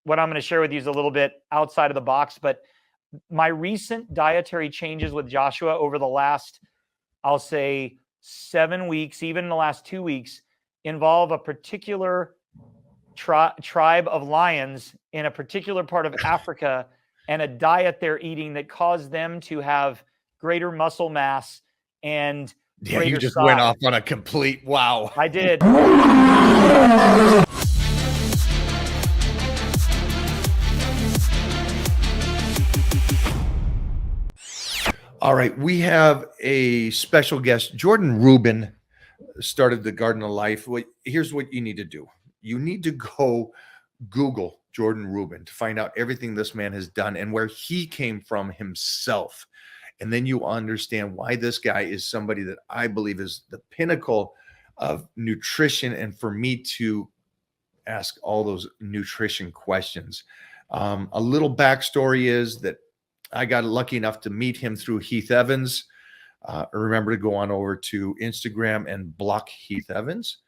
what I'm going to share with you is a little bit outside of the box, but my recent dietary changes with Joshua over the last, I'll say 7 weeks, even in the last 2 weeks, involve a particular tribe of lions in a particular part of Africa and a diet they're eating that caused them to have greater muscle mass and Yeah, you just size. went off on a complete wow. I did. All right, we have a special guest. Jordan Rubin started the Garden of Life. Here's what you need to do. You need to go Google Jordan Rubin to find out everything this man has done and where he came from himself. And then you understand why this guy is somebody that I believe is the pinnacle of nutrition, and for me to ask all those nutrition questions. A little backstory is that I got lucky enough to meet him through Heath Evans. Remember to go on over to Instagram and block Heath Evans.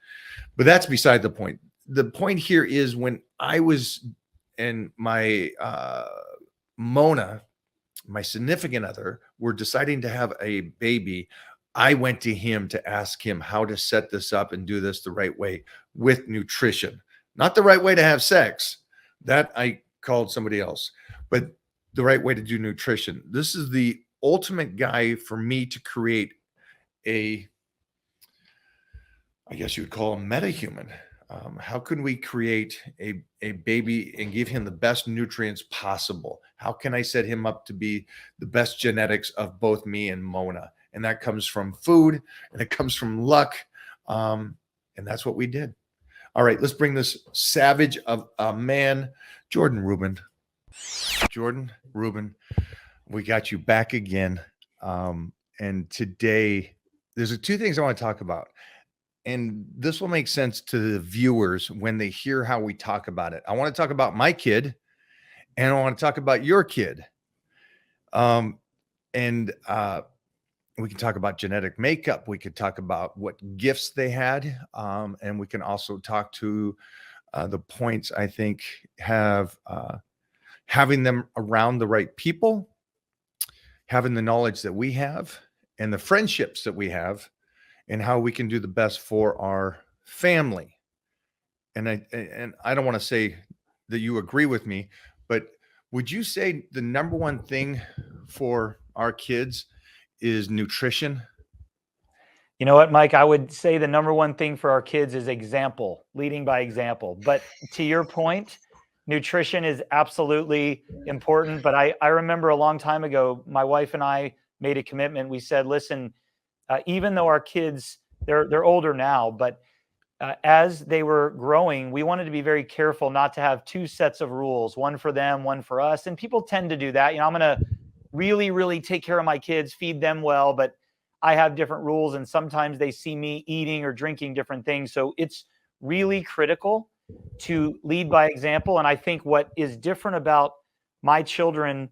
But that's beside the point. The point here is when I was and my Mona, my significant other, were deciding to have a baby, I went to him to ask him how to set this up and do this the right way with nutrition. Not the right way to have sex. That I called somebody else. But the right way to do nutrition. This is the ultimate guy for me to create I guess you would call him metahuman. How can we create a baby and give him the best nutrients possible? How can I set him up to be the best genetics of both me and Mona? And that comes from food, and it comes from luck. And that's what we did. All right, let's bring this savage of a man, Jordan Rubin. Jordan Rubin, we got you back again. And today, there's two things I want to talk about. And this will make sense to the viewers when they hear how we talk about it. I want to talk about my kid, and I want to talk about your kid. We can talk about genetic makeup. We could talk about what gifts they had. And we can also talk to the points I think have having them around the right people, having the knowledge that we have, and the friendships that we have, and how we can do the best for our family. And I don't want to say that you agree with me, but would you say the number one thing for our kids is nutrition? You know what, Mike? I would say the number one thing for our kids is example, leading by example. But to your point, nutrition is absolutely important. But I remember a long time ago, my wife and I made a commitment. We said, listen, even though our kids, they're older now, but as they were growing, we wanted to be very careful not to have two sets of rules, one for them, one for us. And people tend to do that. You know, I'm going to really, really take care of my kids, feed them well, but I have different rules. And sometimes they see me eating or drinking different things. So it's really critical to lead by example. And I think what is different about my children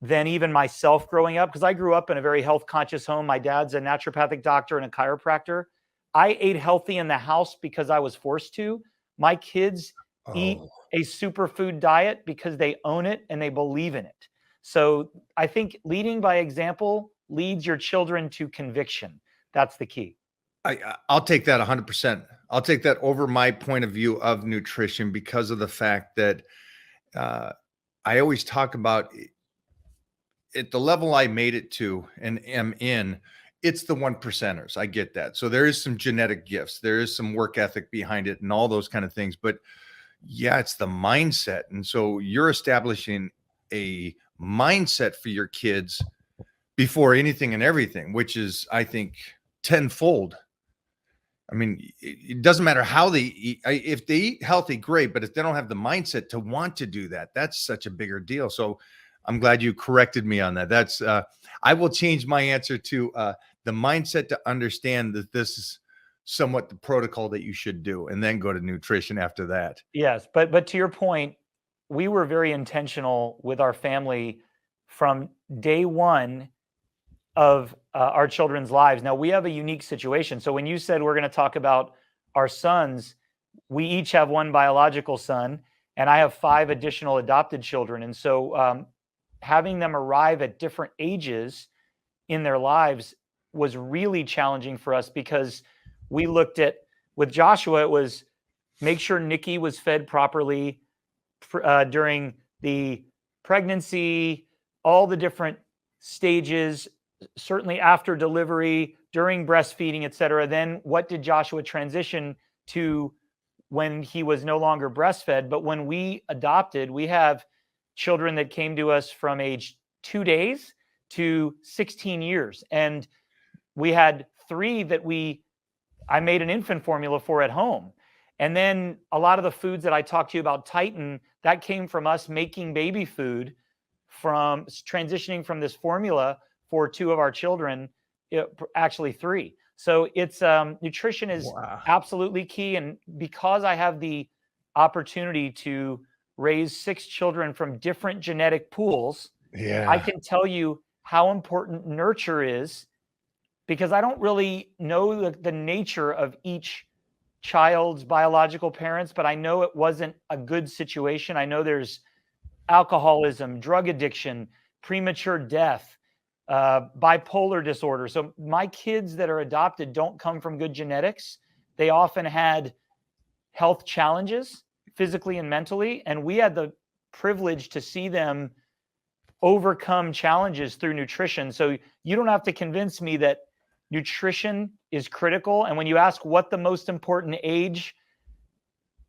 than even myself growing up, because I grew up in a very health conscious home. My dad's a naturopathic doctor and a chiropractor. I ate healthy in the house because I was forced to. My kids eat a superfood diet because they own it and they believe in it. So I think leading by example leads your children to conviction. That's the key. I'll take that 100%. I'll take that over my point of view of nutrition because of the fact that I always talk about at the level I made it to and am in, it's the 1%ers. I get that. So there is some genetic gifts. There is some work ethic behind it and all those kind of things. But yeah, it's the mindset. And so you're establishing a mindset for your kids before anything and everything, which is, I think, tenfold. I mean, it doesn't matter how they eat. If they eat healthy, great. But if they don't have the mindset to want to do that, that's such a bigger deal. So I'm glad you corrected me on that. That's I will change my answer to the mindset to understand that this is somewhat the protocol that you should do, and then go to nutrition after that. Yes, but to your point, we were very intentional with our family from day one of our children's lives. Now we have a unique situation. So when you said we're going to talk about our sons, we each have one biological son, and I have 5 additional adopted children. And so having them arrive at different ages in their lives was really challenging for us, because we looked at, with Joshua, it was make sure Nikki was fed properly during the pregnancy, all the different stages, certainly after delivery, during breastfeeding, et cetera. Then what did Joshua transition to when he was no longer breastfed? But when we adopted, we have children that came to us from age 2 days to 16 years. And we had 3 that I made an infant formula for at home. And then a lot of the foods that I talked to you about, Titan, that came from us making baby food, from transitioning from this formula for 2 of our children, actually 3. So it's nutrition is absolutely key. And because I have the opportunity to raise 6 children from different genetic pools, I can tell you how important nurture is, because I don't really know the nature of each child's biological parents, but I know it wasn't a good situation. I know there's alcoholism, drug addiction, premature death, bipolar disorder. So my kids that are adopted don't come from good genetics. They often had health challenges, physically and mentally, and we had the privilege to see them overcome challenges through nutrition. So you don't have to convince me that nutrition is critical. And when you ask what the most important age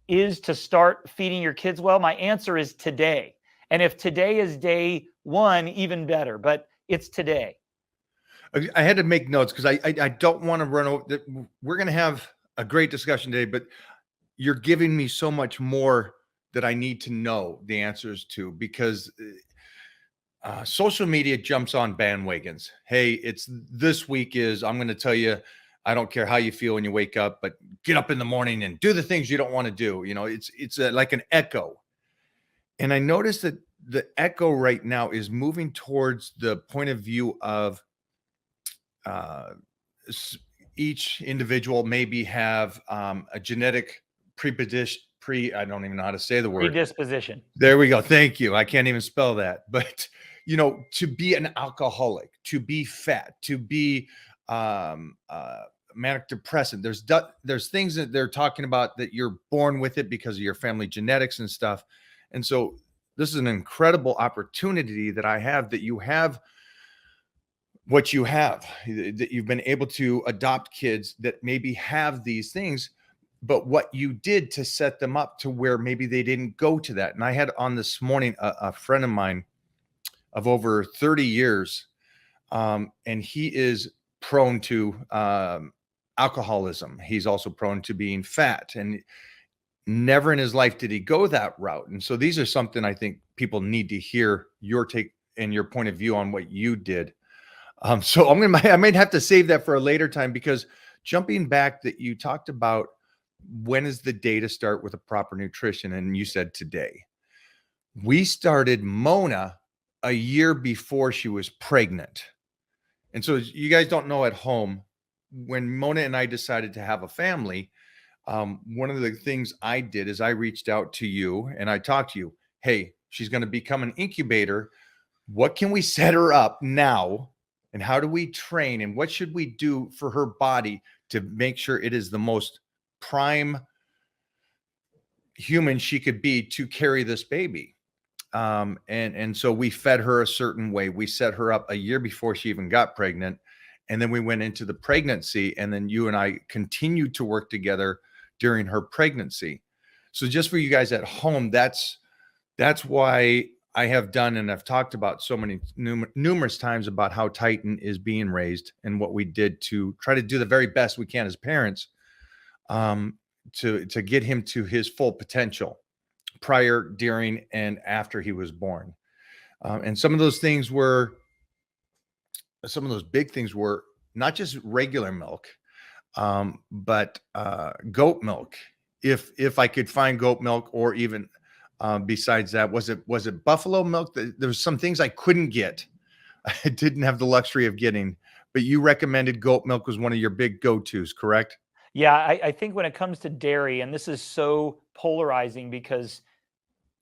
is to start feeding your kids well, my answer is today. And if today is day 1, even better, but it's today. I had to make notes because I don't want to run over. We're going to have a great discussion today, but you're giving me so much more that I need to know the answers to, because social media jumps on bandwagons. Hey, it's this week I'm going to tell you, I don't care how you feel when you wake up, but get up in the morning and do the things you don't want to do. You know, it's like an echo. And I noticed that the echo right now is moving towards the point of view of each individual maybe have a genetic I don't even know how to say the word. Predisposition. There we go. Thank you. I can't even spell that. But, you know, to be an alcoholic, to be fat, to be manic depressant, there's things that they're talking about that you're born with it because of your family genetics and stuff. And so this is an incredible opportunity that I have, that you have what you have, that you've been able to adopt kids that maybe have these things, but what you did to set them up to where maybe they didn't go to that. And I had on this morning a friend of mine of over 30 years, and he is prone to alcoholism. He's also prone to being fat, and never in his life did he go that route. And so these are something I think people need to hear your take and your point of view on what you did. So I might have to save that for a later time, because jumping back, that you talked about, when is the day to start with a proper nutrition? And you said today. We started Mona a year before she was pregnant. And so you guys don't know at home, when Mona and I decided to have a family, one of the things I did is I reached out to you and I talked to you. Hey, she's going to become an incubator. What can we set her up now? And how do we train? And what should we do for her body to make sure it is the most prime human she could be to carry this baby? And so we fed her a certain way. We set her up a year before she even got pregnant. And then we went into the pregnancy, and then you and I continued to work together during her pregnancy. So just for you guys at home, that's why I have done, and I've talked about so many numerous times about how Titan is being raised and what we did to try to do the very best we can as parents, to get him to his full potential prior, during, and after he was born. And some of those big things were not just regular milk, but goat milk. If I could find goat milk, or even besides that, was it buffalo milk? There was some things I couldn't get. I didn't have the luxury of getting, but you recommended goat milk was one of your big go-tos, correct? Yeah, I think when it comes to dairy, and this is so polarizing, because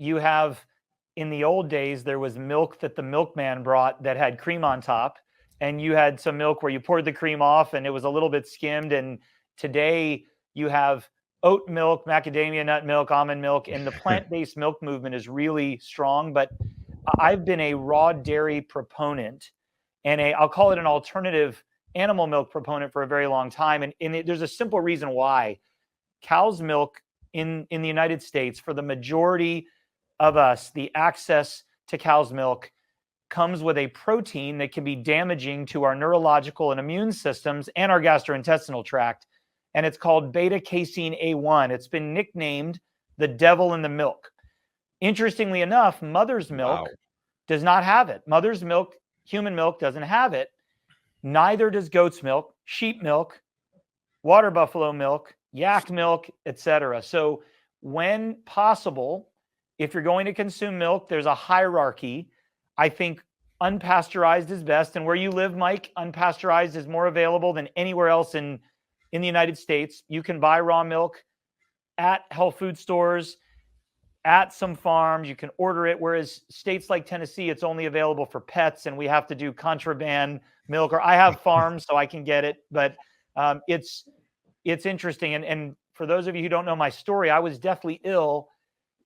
you have, in the old days, there was milk that the milkman brought that had cream on top, and you had some milk where you poured the cream off and it was a little bit skimmed. And today you have oat milk, macadamia nut milk, almond milk, and the plant-based milk movement is really strong. But I've been a raw dairy proponent and I'll call it an alternative animal milk proponent for a very long time. And there's a simple reason why. Cow's milk in the United States, for the majority of us, the access to cow's milk comes with a protein that can be damaging to our neurological and immune systems and our gastrointestinal tract. And it's called beta-casein A1. It's been nicknamed the devil in the milk. Interestingly enough, mother's milk does not have it. Mother's milk, human milk, doesn't have it. Neither does goat's milk, sheep milk, water buffalo milk, yak milk, etc. So when possible, if you're going to consume milk, there's a hierarchy. I think unpasteurized is best. And where you live, Mike, unpasteurized is more available than anywhere else in the United States. You can buy raw milk at health food stores, at some farms. You can order it, whereas states like Tennessee, it's only available for pets, and we have to do contraband milk. Or I have farms, so I can get it. But it's interesting. And for those of you who don't know my story, I was deathly ill,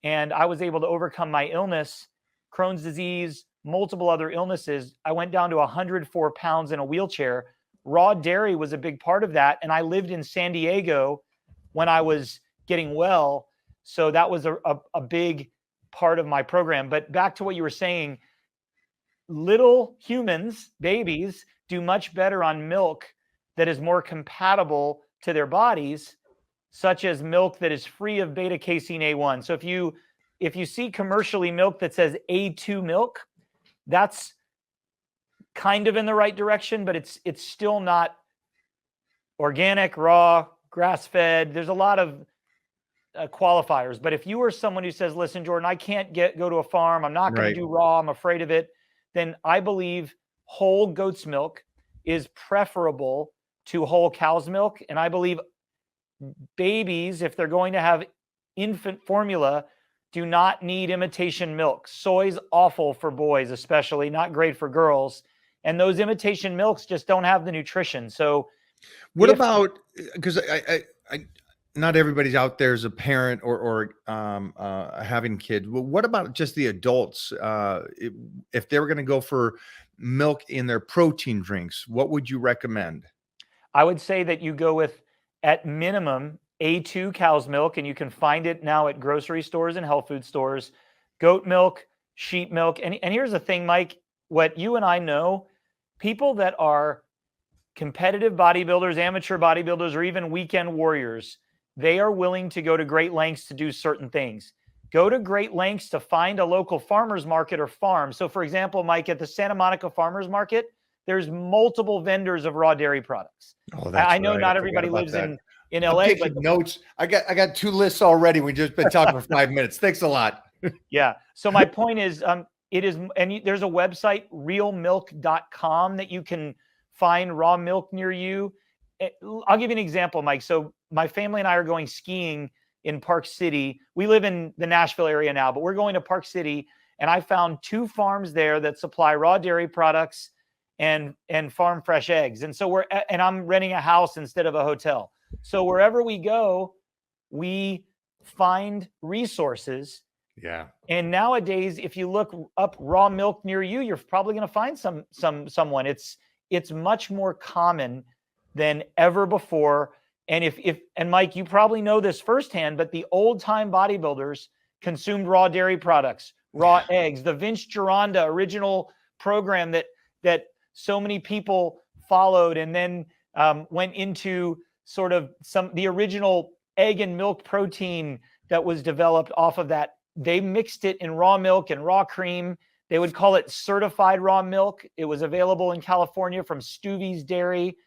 and I was able to overcome my illness, Crohn's disease, multiple other illnesses. I went down to 104 pounds in a wheelchair. Raw dairy was a big part of that. And I lived in San Diego when I was getting well. So that was a big part of my program. But back to what you were saying, little humans, babies, do much better on milk that is more compatible to their bodies, such as milk that is free of beta-casein A1. So if you see commercially milk that says A2 milk, that's kind of in the right direction, but it's still not organic, raw, grass-fed. There's a lot of qualifiers. But if you are someone who says, listen, Jordan, I can't go to a farm, I'm not going to do raw, I'm afraid of it, then I believe whole goat's milk is preferable to whole cow's milk. And I believe babies, if they're going to have infant formula, do not need imitation milk. Soy's awful for boys, especially, not great for girls. And those imitation milks just don't have the nutrition. So what about, because I not everybody's out there as a parent or having kids. Well, what about just the adults? If they were going to go for milk in their protein drinks, what would you recommend? I would say that you go with, at minimum, A2 cow's milk, and you can find it now at grocery stores and health food stores. Goat milk, sheep milk. And here's the thing, Mike, what you and I know, people that are competitive bodybuilders, amateur bodybuilders, or even weekend warriors, they are willing to go to great lengths to do certain things. Go to great lengths to find a local farmer's market or farm. So for example, Mike, at the Santa Monica Farmers Market, there's multiple vendors of raw dairy products. Oh, that's I know not everybody lives in LA, I'm taking notes. I got 2 lists already. We've just been talking for 5 minutes. Thanks a lot. Yeah. So my point is, there's a website, realmilk.com, that you can find raw milk near you. I'll give you an example, Mike. So my family and I are going skiing in Park City. We live in the Nashville area now, but we're going to Park City, and I found 2 farms there that supply raw dairy products and farm fresh eggs. And so I'm renting a house instead of a hotel. So wherever we go, we find resources. Yeah. And nowadays, if you look up raw milk near you, you're probably going to find someone. It's much more common than ever before. And and Mike, you probably know this firsthand, but the old time bodybuilders consumed raw dairy products, raw eggs, the Vince Gironda original program that so many people followed, and then went into sort of the original egg and milk protein that was developed off of that. They mixed it in raw milk and raw cream. They would call it certified raw milk. It was available in California from Stuvie's Dairy.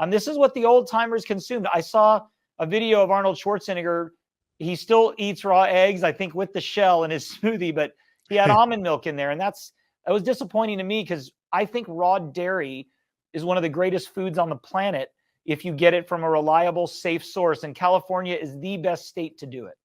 This is what the old timers consumed. I saw a video of Arnold Schwarzenegger. He still eats raw eggs, I think, with the shell in his smoothie, but he had almond milk in there. And that was disappointing to me, because I think raw dairy is one of the greatest foods on the planet if you get it from a reliable, safe source. And California is the best state to do it.